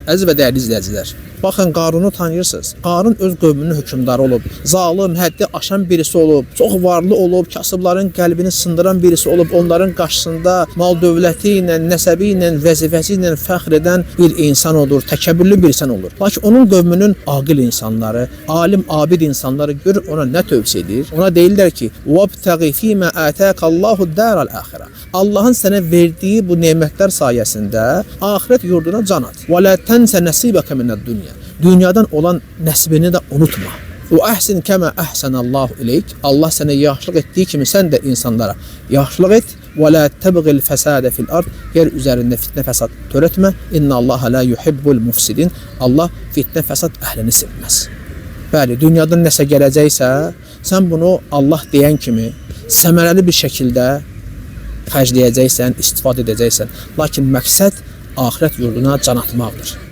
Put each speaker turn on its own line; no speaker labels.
Əziz və dəyərli izləyicilər, baxın Qarunu tanıyırsınız. Qarun öz qövmünün hökmdarı olub, zalim, həddi aşan birisi olub, çox varlı olub, kasıbların qəlbini sındıran birisi olub, onların qarşısında mal dövləti ilə, nəsəbi ilə, vəzifəsi ilə fəxr edən bir insan olur, təkəbbürlü bir insan olur. Lakin onun qövmünün aqil insanları, alim, abid insanları görür ona nə tövsiyə edir? Ona deyirlər ki, وَابْتَغِ فِي مَا آتَاكَ اللّٰهُ الدَّارَ الْآخِرَةِ Allahın sənə verdiyi bu nemətlər sayəsində axirət yurduna can at. وَلَا تَنْسَ نَصِيبَكَ مِنَ الدُّنْيَا Dünyadan olan nəsibini də unutma. وَأَحْسِنْ كَمَا أَحْسَنَ اللّٰهُ إِلَيْكَ Allah sənə yaxşılıq etdiyi kimi sən də insanlara yaxşılıq et. وَلَا تَبْغِ الْفَسَادَ فِي الْأَرْضِ Yer üzərində fitnə fəsad törətmə. İnna Allah la yuhibbul mufsidin Allah fitnə fəsad əhlini sevməz. Bəli, dünyadan nəsə gələcəksə, sən bunu Allah deyən kimi səmərəli bir şəkildə xərcləyəcəksən, istifadə edəcəksən. Lakin məqsəd axirət yurduna can atmaqdır.